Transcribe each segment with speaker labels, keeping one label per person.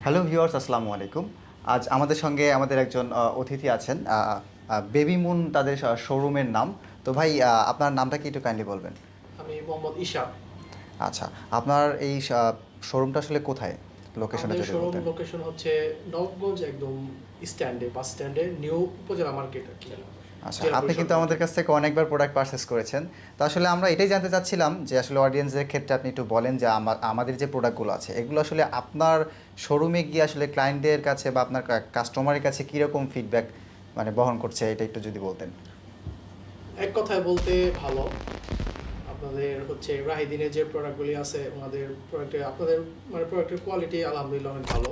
Speaker 1: Hello viewers, আসসালামু আলাইকুম। আজ আমাদের সঙ্গে আমাদের একজন অতিথি আছেন। বেবি মুন তাদের শোরুমের নাম। তো ভাই, আপনার নামটা কি একটু কাইন্ডলি বলবেন?
Speaker 2: আমি মোহাম্মদ ঈশা।
Speaker 1: আচ্ছা, আপনার এই শোরুমটা আসলে কোথায়? লোকেশনটা
Speaker 2: আমাদের
Speaker 1: যদি
Speaker 2: শোরুম
Speaker 1: বলতেন।
Speaker 2: লোকেশন হচ্ছে নবগঞ্জ, একদম স্ট্যান্ডে, বাস স্ট্যান্ডে, নিউ উপজেলা মার্কেট আর কি,
Speaker 1: আচ্ছা,
Speaker 2: জেলা
Speaker 1: আপনি
Speaker 2: পরিষদ
Speaker 1: কিন্তু আমাদের
Speaker 2: মার্কেট।
Speaker 1: কাছ থেকে অনেকবার প্রোডাক্ট পারচেস করেছেন। তো আসলে আমরা এটাই জানতে চাচ্ছিলাম যে আসলে অডিয়েন্সদের ক্ষেত্রে আপনি একটু বলেন যে আমাদের যে প্রোডাক্টগুলো আছে এগুলো আসলে আপনার শোরুমে গিয়ে আসলে ক্লায়েন্টদের কাছে বা আপনার কাস্টমারের কাছে কীরকম ফিডব্যাক মানে বহন করছে, এটা একটু যদি বলতেন।
Speaker 2: এক কথায় বলতে ভালো। আপনাদের হচ্ছে রাহিদিনের যে প্রোডাক্টগুলি আছে, ওনাদের প্রোডাক্টে আপনাদের মানে প্রোডাক্টের কোয়ালিটি আলহামদুলিল্লাহ অনেক ভালো,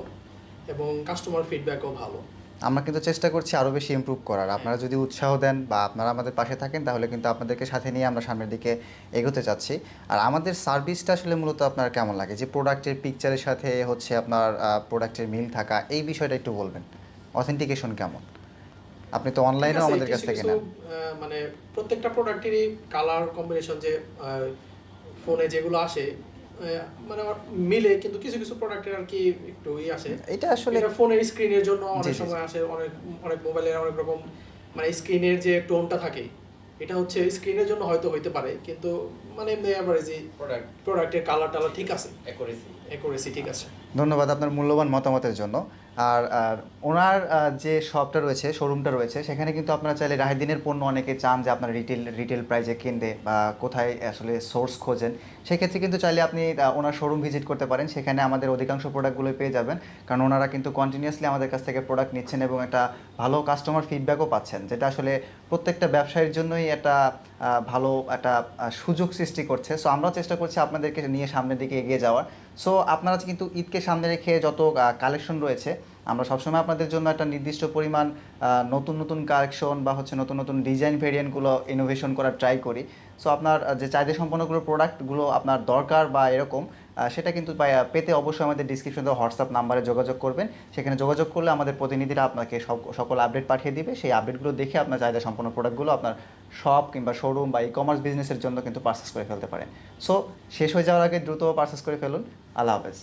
Speaker 2: এবং কাস্টমার ফিডব্যাকও ভালো।
Speaker 1: আমরা কিন্তু চেষ্টা করছি আরও বেশি ইমপ্রুভ করার।
Speaker 2: হ্যাঁ,
Speaker 1: আপনারা যদি উৎসাহ দেন বা আপনারা আমাদের পাশে থাকেন তাহলে কিন্তু আপনাদেরকে সাথে নিয়ে আমরা সামনের দিকে এগোতে চাচ্ছি। আর আমাদের সার্ভিসটা আসলে মূলত আপনার কেমন লাগে, যে প্রোডাক্টের পিকচারের সাথে হচ্ছে আপনার প্রোডাক্টের মিল থাকা, এই বিষয়টা একটু বলবেন। অথেন্টিকেশন কেমন? আপনি তো
Speaker 2: ঠিক
Speaker 1: অনলাইনেও
Speaker 2: আছে।
Speaker 1: আমাদের কাছ
Speaker 2: কিছু
Speaker 1: থেকে
Speaker 2: কিছু
Speaker 1: নেন।
Speaker 2: মানে প্রত্যেকটা প্রোডাক্টেরই কালার কম্বিনেশন যে ফোনে যেগুলো আসে, মানে মিলে, কিন্তু কিছু কিছু প্রোডাক্টের আর কি একটু আসে।
Speaker 1: এটা আসলে
Speaker 2: এটা ফোনের স্ক্রিনের জন্য
Speaker 1: জি
Speaker 2: অনেক
Speaker 1: জি জি।
Speaker 2: সময় আসে, অনেক অনেক মোবাইলের অনেক রকম, মানে স্ক্রিনের যে টোনটা থাকে, এটা হচ্ছে স্ক্রিনের জন্য হয়তো হইতে পারে, কিন্তু মানে এভারেজই প্রোডাক্টের কালার টালার ঠিক আছে, অ্যাকুরেসি ঠিক আছে।
Speaker 1: আচ্ছা, ধন্যবাদ আপনার মূল্যবান মতামতের জন্য। আর আর ওনার যে শপটা রয়েছে, শোরুমটা রয়েছে, সেখানে কিন্তু আপনারা চাইলে রাহেদিনের পণ্য অনেকে চান যে আপনার রিটেল প্রাইসে কিনতে বা কোথায় আসলে সোর্স খোঁজেন। সেক্ষেত্রে কিন্তু চাইলে আপনি ওনার শোরুম ভিজিট করতে পারেন। সেখানে আমাদের অধিকাংশ প্রোডাক্টগুলোই পেয়ে যাবেন। কারণ ওনারা কিন্তু কন্টিনিউয়াসলি আমাদের কাছ থেকে প্রোডাক্ট নিচ্ছেন এবং একটা ভালো কাস্টমার ফিডব্যাকও পাচ্ছেন, যেটা আসলে প্রত্যেকটা ব্যবসায়ীর জন্যই একটা ভালো একটা সুযোগ সৃষ্টি করছে। সো আমরাও চেষ্টা করছি আপনাদেরকে নিয়ে সামনের দিকে এগিয়ে যাওয়ার। সো আপনারা কিন্তু ঈদকে সামনে রেখে যত কালেকশন রয়েছে, আমরা সবসময় আপনাদের জন্য একটা নির্দিষ্ট পরিমাণ নতুন নতুন কালেকশন বা হচ্ছে নতুন নতুন ডিজাইন ভেরিয়েন্টগুলো ইনোভেশন করার ট্রাই করি। সো আপনার যে চাহিদা সম্পন্নগুলো প্রোডাক্টগুলো আপনার দরকার বা এরকম, সেটা কিন্তু পেতে অবশ্যই আমাদের ডিসক্রিপশনে হোয়াটসঅ্যাপ নাম্বারে যোগাযোগ করবেন। সেখানে যোগাযোগ করলে আমাদের প্রতিনিধিরা আপনাকে সকল আপডেট পাঠিয়ে দিবে। সেই আপডেটগুলো দেখে আপনার চাহিদা সম্পন্ন প্রোডাক্টগুলো আপনার শপ কিংবা শোরুম বা ই কমার্স বিজনেসের জন্য কিন্তু পারচেস করে ফেলতে পারেন। সো শেষ হয়ে যাওয়ার আগে দ্রুত পারচেস করে ফেলুন। আল্লাহ হাফেজ।